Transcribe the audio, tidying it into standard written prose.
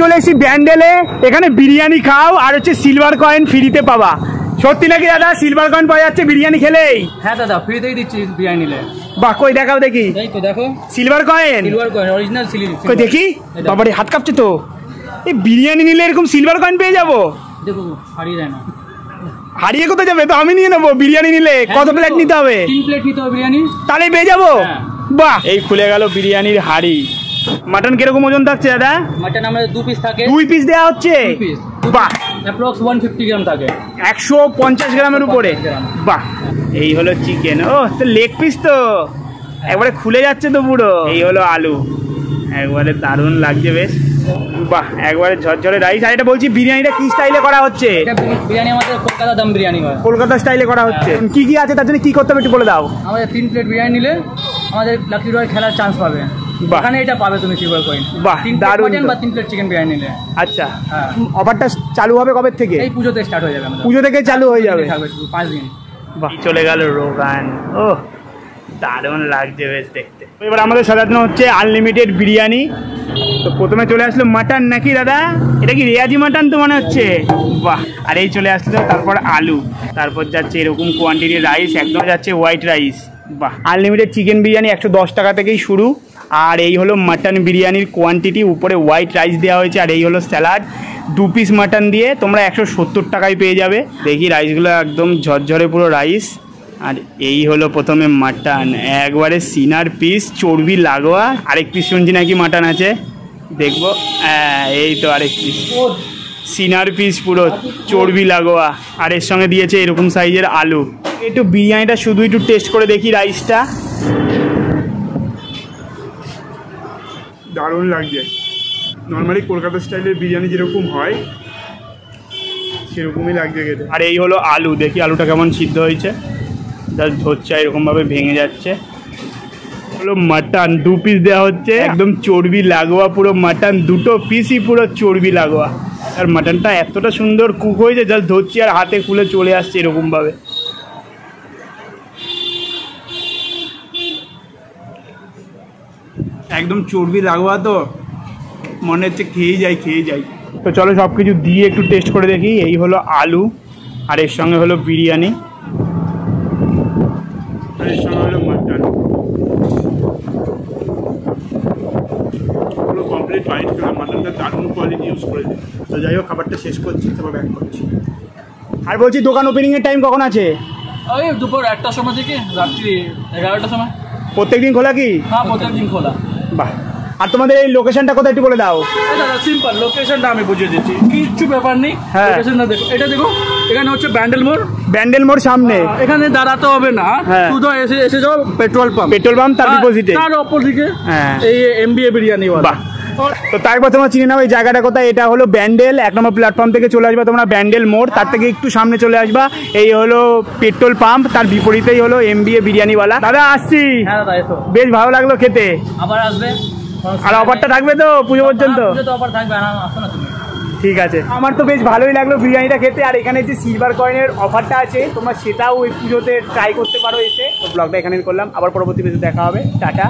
চলে এসেছি ব্যান্ডেলে, এখানে বিরিয়ানি খাও আর হচ্ছে সিলভার কয়েন ফ্রিতে পাবা। সত্যি নাকি দাদা সিলভার কয়েন পাওয়া যাচ্ছে বিরিয়ানি খেলেই? হ্যাঁ দাদা ফ্রিতেই দিচ্ছি বিরিয়ানি নিলে। বাহ, কই দেখাও দেখি। এই তো দেখো silver coin, silver coin original silver. কই দেখি। বাবারে হাত কাঁপছে তো। এই বিরিয়ানি নিলে এরকম সিলভার কয়েন পেয়ে যাবো? দেখো হারিয়ে যায় না। হারিয়ে কোথায় যাবে? তো আমি নিয়ে নেবো বিরিয়ানি নিলে। কত প্লেট নিতে হবে? 3 প্লেট নিতে হবে বিরিয়ানি, তাহলেই পেয়ে যাবো। বাহ, এই খুলে গেল বিরিয়ানির হাড়ি। মাটন কিরকম ওজন থাকছে দাদা? মাটন আমাদের 2 পিস থাকে। 2 পিস দেওয়া হচ্ছে? বাহ, অ্যাপ্রক্স 150 গ্রাম থাকে। 150 গ্রামের উপরে। বাহ, এই হলো চিকেন। ও তো লেগ পিস তো একবারে খুলে যাচ্ছে তো পুরো। এই হলো আলু, একবারে দারুণ লাগছে বেশ। বাহ, একবারে ঝরঝরে রাইস। আর এটা বলছি বিরিয়ানিটা কি স্টাইলে করা হচ্ছে? বিরিয়ানি আমাদের কলকাতা দম বিরিয়ানি হয়, কলকাতা স্টাইলে করা হচ্ছে। কি কি আছে তার জন্য কি করতে হবে একটু বলে দাও। আমাদের 3 প্লেট বিরিয়ানি নিলে আমাদের লাকি ড্রয়ে খেলার চান্স পাবে। এখানে এটা পাবে তুমি সিলভার কয়েন। বাহ, দারুণ। 3 প্লেট চিকেন বিরিয়ানি নিলে। আচ্ছা, অফারটা চালু হবে কবে থেকে? এই পুজোতে স্টার্ট হয়ে যাবে। পুজো থেকে চালু হয়ে যাবে? 5 দিন। বাহ, চলে গেল রোগান। ও দারুণ লাগছে বেশ দেখতে। এবার আমাদের সাজানো হচ্ছে আনলিমিটেড বিরিয়ানি। তো প্রথমে চলে আসলো মাটন নাকি দাদা? এটা কি রেয়াজি মাটন তো মনে হচ্ছে। বাহ, আর এই চলে আসলো তারপর আলু, তারপর যাচ্ছে এরকম কোয়ান্টিটির রাইস, একদম যাচ্ছে হোয়াইট রাইস। বাহ, আনলিমিটেড চিকেন বিরিয়ানি 110 টাকা থেকেই শুরু। আর এই হলো মাটন বিরিয়ানির কোয়ান্টিটি, উপরে হোয়াইট রাইস দেওয়া হয়েছে। আর এই হলো স্যালাড, 2 পিস মাটন দিয়ে তোমরা 170 টাকায় পেয়ে যাবে। দেখি রাইসগুলো একদম ঝরঝরে পুরো রাইস। আর এই হলো প্রথমে মাটন, একবারে সিনার পিস, চর্বি লাগোয়া। আরেক পিস শুনছি নাকি মাটন আছে, দেখবো। এই তো আরেক পিস সিনার পিস, পুরো চর্বি লাগোয়া। আর এর সঙ্গে দিয়েছে এরকম সাইজের আলু। একটু বিরিয়ানিটা শুধু একটু টেস্ট করে দেখি রাইসটা। দারুণ লাগছে। নর্মালি কলকাতা স্টাইলের বিরিয়ানি যেরকম হয় সেরকমই লাগছে খেতে। আর এই হলো আলু, দেখি আলুটা কেমন সিদ্ধ হয়েছে। জাস্ট ধরছে এরকমভাবে ভেঙে যাচ্ছে। হলো মাটন, 2 পিস দেওয়া হচ্ছে, একদম চর্বি লাগোয়া পুরো মাটন, 2টো পিসই পুরো চর্বি লাগোয়া। আর মাটনটা এতটা সুন্দর কুক হয়েছে, জাস্ট ধরছি আর হাতে খুলে চলে আসছে এরকমভাবে। একদম চর্বি লাগোয়া, তো মনে হচ্ছে খেয়ে যাই। তো চলো সব কিছু দিয়ে একটু টেস্ট করে দেখি। এই হলো আলু, আর এর সঙ্গে হলো বিরিয়ানি, আর এর সঙ্গে হলো মাটন। পুরো কমপ্লিট বাইট করে মাটনটা দারুণ কোয়ালিটি ইউজ করেছে। তো যাই হোক, খাবারটা শেষ করছি, তারপর ব্যাক করছি। আর বলছি দোকান ওপেনিংয়ের টাইম কখন আছে? ওই দুপুর 1টার সময় থেকে রাত্রি 11টার সময়। প্রত্যেকদিন খোলা কি? হ্যাঁ, প্রত্যেকদিন খোলা। বাহ, আর তোমাদের এই লোকেশনটা কোথায় একটু বলে দাও। দাদা সিম্পল, লোকেশনটা আমি বুঝিয়ে দিচ্ছি, কিচ্ছু ব্যাপার নেই। হ্যাঁ, লোকেশনটা দেখো, এটা দেখো, এখানে হচ্ছে ব্যান্ডেল মোড় সামনে। এখানে দাঁড়াতে হবে না, শুধু এসে যাও পেট্রোল পাম্প, তার বিপরীতে, তার অপোজিটে এই এমবিএ বিরিয়ানি ওয়ালা। বাহ, তো তারপর তোমরা চিনে নাও এই জায়গাটা কোথায়। এটা হলো ব্যান্ডেল, 1 নম্বর প্ল্যাটফর্ম থেকে চলে আসবা তোমরা ব্যান্ডেল মোড়, তার থেকে একটু সামনে চলে আসবা, এই হলো পেট্রোল পাম্প, তার বিপরীতেই হলো এমবিএ বিরিয়ানিওয়ালা। দাদা আসছি। হ্যাঁ দাদা এসো, বেশ ভালো লাগলো খেতে। আবার আসবে। আর অফারটা থাকবে তো পুজো পর্যন্ত? অফার থাকবে, আসো না তুমি। ঠিক আছে, আমার তো বেশ ভালোই লাগলো বিরিয়ানিটা খেতে। আর এখানে যে সিলভার কয়েনের অফারটা আছে, তোমরা সেটাও ওই পুজোতে ট্রাই করতে পারো এসে। তো ব্লগটা এখানে করলাম, আবার পরবর্তী ভিডিওতে দেখা হবে। টাটা।